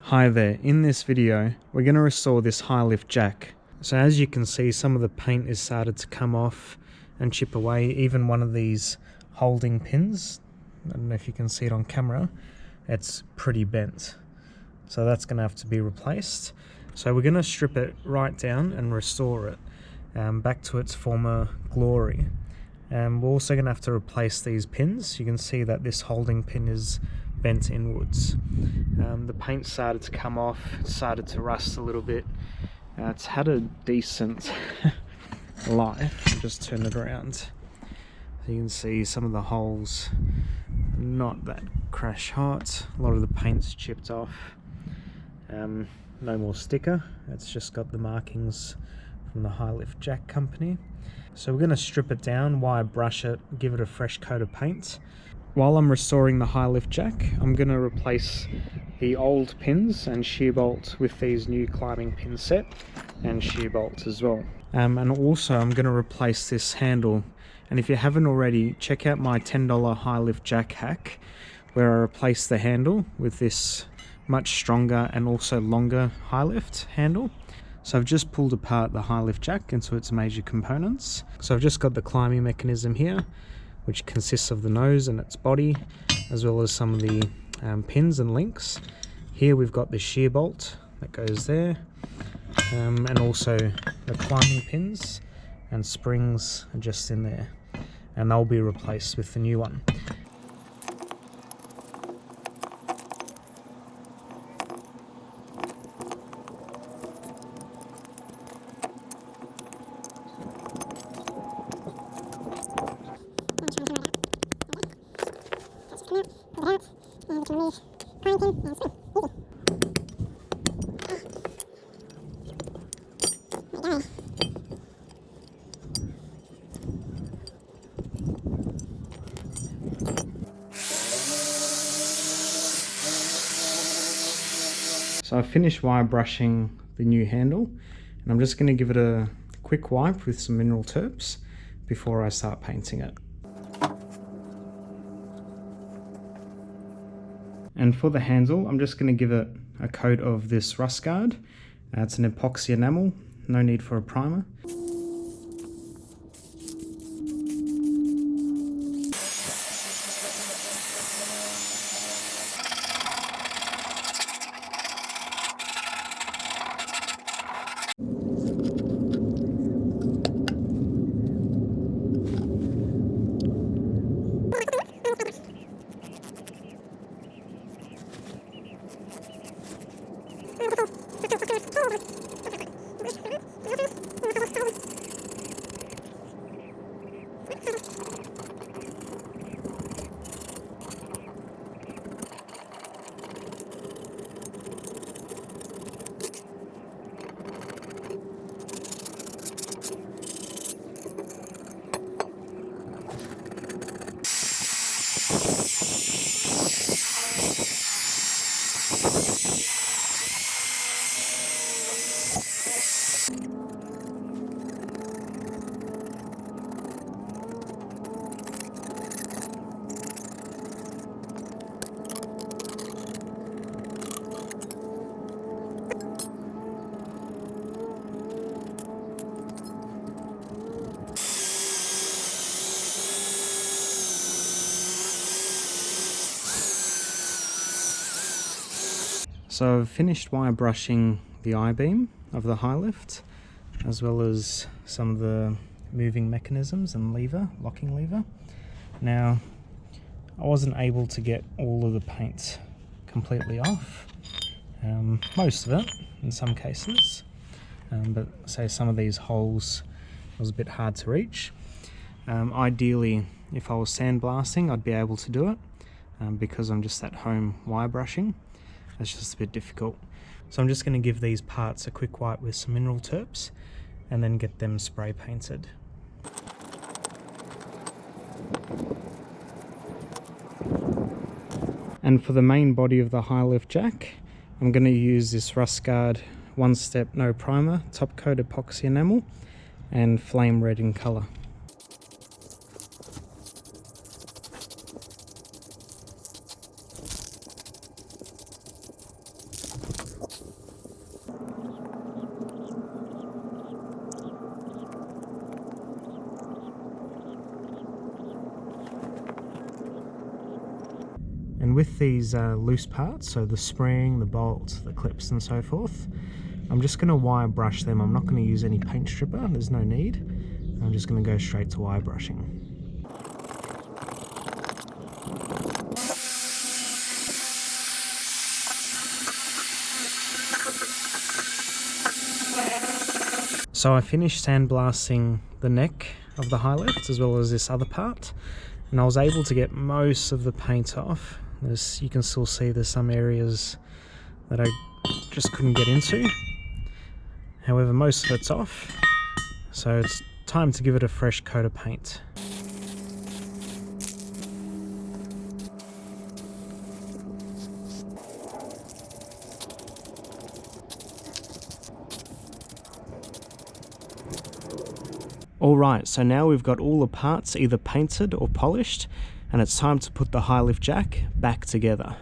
Hi there, in this video we're going to restore this high lift jack. So as you can see, some of the paint is started to come off and chip away. Even one of these holding pins, I don't know if you can see it on camera, it's pretty bent. So that's going to have to be replaced. So we're going to strip it right down and restore it back to its former glory. We're also going to have to replace these pins. You can see that this holding pin is bent inwards. The paint started to come off, it started to rust a little bit. It's had a decent life. I'll just turn it around. So you can see some of the holes, not that crash hot. A lot of the paint's chipped off. No more sticker, it's just got the markings from the High Lift Jack company. So we're going to strip it down, wire brush it, give it a fresh coat of paint. While I'm restoring the High Lift Jack, I'm going to replace the old pins and shear bolt with these new climbing pin set and shear bolts as well. And also I'm going to replace this handle. And if you haven't already, check out my $10 High Lift Jack hack, where I replace the handle with this much stronger and also longer high lift handle. So I've just pulled apart the High Lift Jack into its major components. So I've just got the climbing mechanism here, which consists of the nose and its body, as well as some of the pins and links. Here we've got the shear bolt that goes there, and also the climbing pins and springs are just in there, and they'll be replaced with the new one. So I've finished wire brushing the new handle, and I'm just going to give it a quick wipe with some mineral terps before I start painting it. And for the handle, I'm just going to give it a coat of this rust guard. It's an epoxy enamel, no need for a primer. So I've finished wire brushing the I-beam of the high lift, as well as some of the moving mechanisms and locking lever. Now, I wasn't able to get all of the paint completely off, most of it in some cases, but say some of these holes was a bit hard to reach. Ideally, if I was sandblasting, I'd be able to do it, because I'm just at home wire brushing. It's just a bit difficult. So I'm just going to give these parts a quick wipe with some mineral terps and then get them spray painted. And for the main body of the High Lift Jack, I'm going to use this Rust Guard One Step No Primer top coat epoxy enamel and flame red in colour. And with these loose parts, so the spring, the bolts, the clips and so forth, I'm just going to wire brush them. I'm not going to use any paint stripper, there's no need. I'm just going to go straight to wire brushing. So I finished sandblasting the neck of the high lift as well as this other part, and I was able to get most of the paint off. You can still see there's some areas that I just couldn't get into. However, most of it's off, so it's time to give it a fresh coat of paint. Alright, so now we've got all the parts either painted or polished, and it's time to put the high lift jack back together.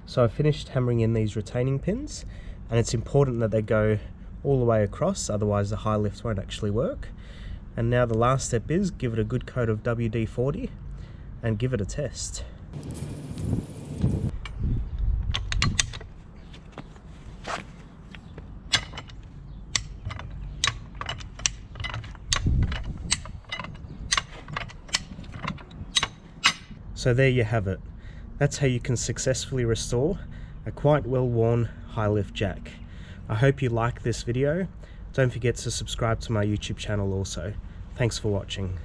So I finished hammering in these retaining pins, and it's important that they go all the way across, otherwise the high lift won't actually work. And now the last step is give it a good coat of WD-40 and give it a test. So there you have it. That's how you can successfully restore a quite well-worn high lift jack. I hope you like this video. Don't forget to subscribe to my YouTube channel also. Thanks for watching.